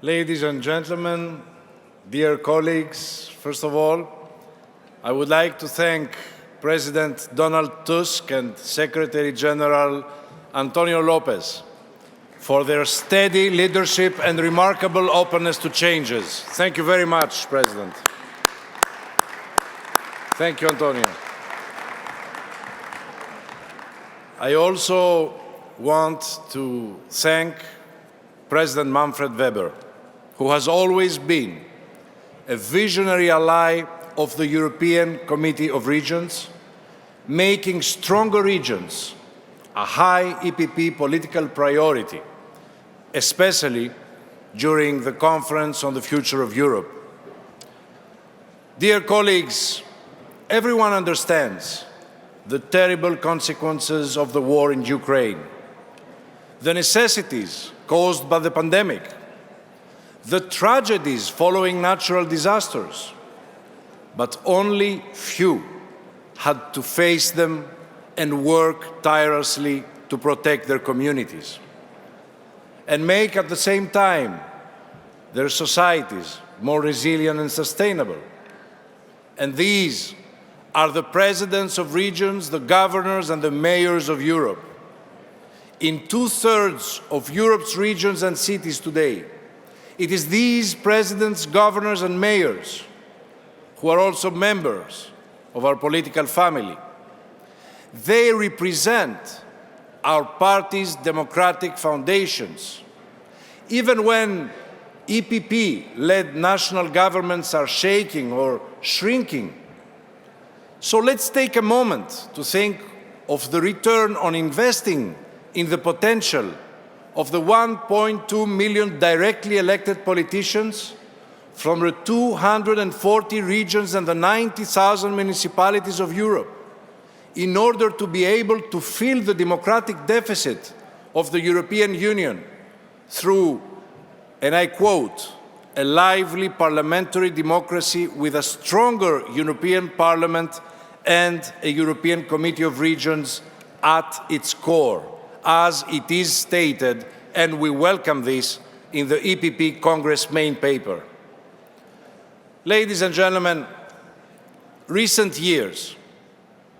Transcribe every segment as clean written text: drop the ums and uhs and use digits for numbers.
Ladies and gentlemen, dear colleagues, first of all, I would like to thank President Donald Tusk and Secretary General Antonio Lopez for their steady leadership and remarkable openness to changes. Thank you very much, President. Thank you, Antonio. I also want to thank President Manfred Weber, who has always been a visionary ally of the European Committee of Regions, making stronger regions a high EPP political priority, especially during the Conference on the Future of Europe. Dear colleagues, everyone understands the terrible consequences of the war in Ukraine, the necessities caused by the pandemic, the tragedies following natural disasters, but only few had to face them and work tirelessly to protect their communities and make at the same time their societies more resilient and sustainable. And these are the presidents of regions, the governors and the mayors of Europe. In 2/3 of Europe's regions and cities today, it is these presidents, governors and mayors who are also members of our political family. They represent our party's democratic foundations. Even when EPP-led national governments are shaking or shrinking. So let's take a moment to think of the return on investing in the potential of the 1.2 million directly elected politicians from the 240 regions and the 90,000 municipalities of Europe in order to be able to fill the democratic deficit of the European Union through, and I quote, a lively parliamentary democracy with a stronger European Parliament and a European Committee of Regions at its core, as it is stated, and we welcome this in the EPP Congress main paper. Ladies and gentlemen, recent years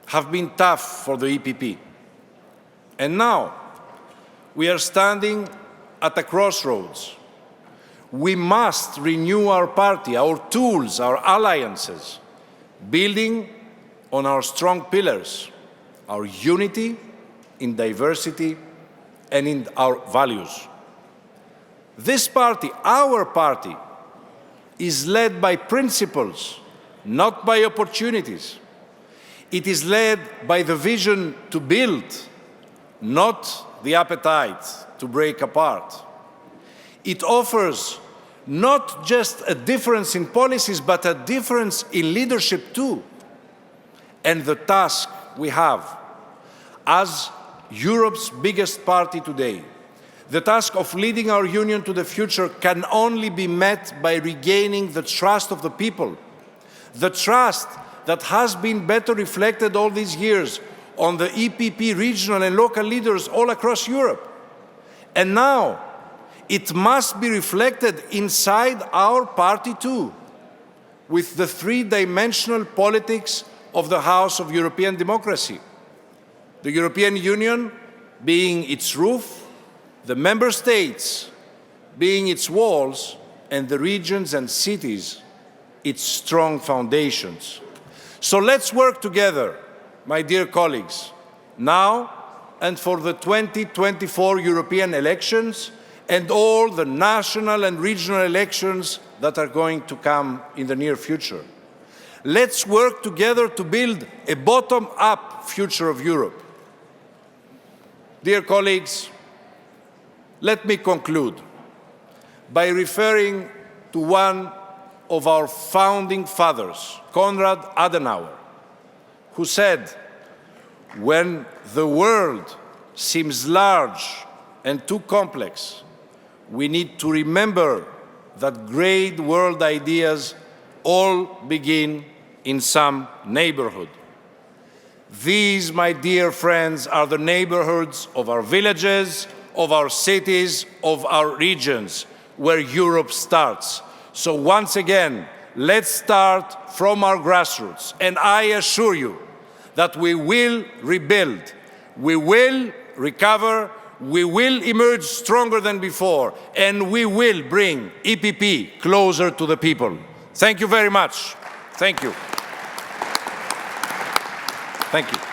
have been tough for the EPP. And now we are standing at a crossroads. We must renew our party, our tools, our alliances, building on our strong pillars, our unity in diversity and in our values. This party, our party, is led by principles, not by opportunities. It is led by the vision to build, not the appetite to break apart. It offers not just a difference in policies, but a difference in leadership too. And the task we have as Europe's biggest party today, the task of leading our union to the future can only be met by regaining the trust of the people, the trust that has been better reflected all these years on the EPP regional and local leaders all across Europe. And now it must be reflected inside our party too, with the three-dimensional politics of the House of European Democracy. The European Union being its roof, the member states being its walls, and the regions and cities its strong foundations. So let's work together, my dear colleagues, now and for the 2024 European elections and all the national and regional elections that are going to come in the near future. Let's work together to build a bottom-up future of Europe. Dear colleagues, let me conclude by referring to one of our founding fathers, Konrad Adenauer, who said, "When the world seems large and too complex, we need to remember that great world ideas all begin in some neighborhood." These, my dear friends, are the neighborhoods of our villages, of our cities, of our regions. where Europe starts. So once again, let's start from our grassroots. And I assure you that we will rebuild, we will recover, we will emerge stronger than before, and we will bring EPP closer to the people. Thank you very much. Thank you. Thank you.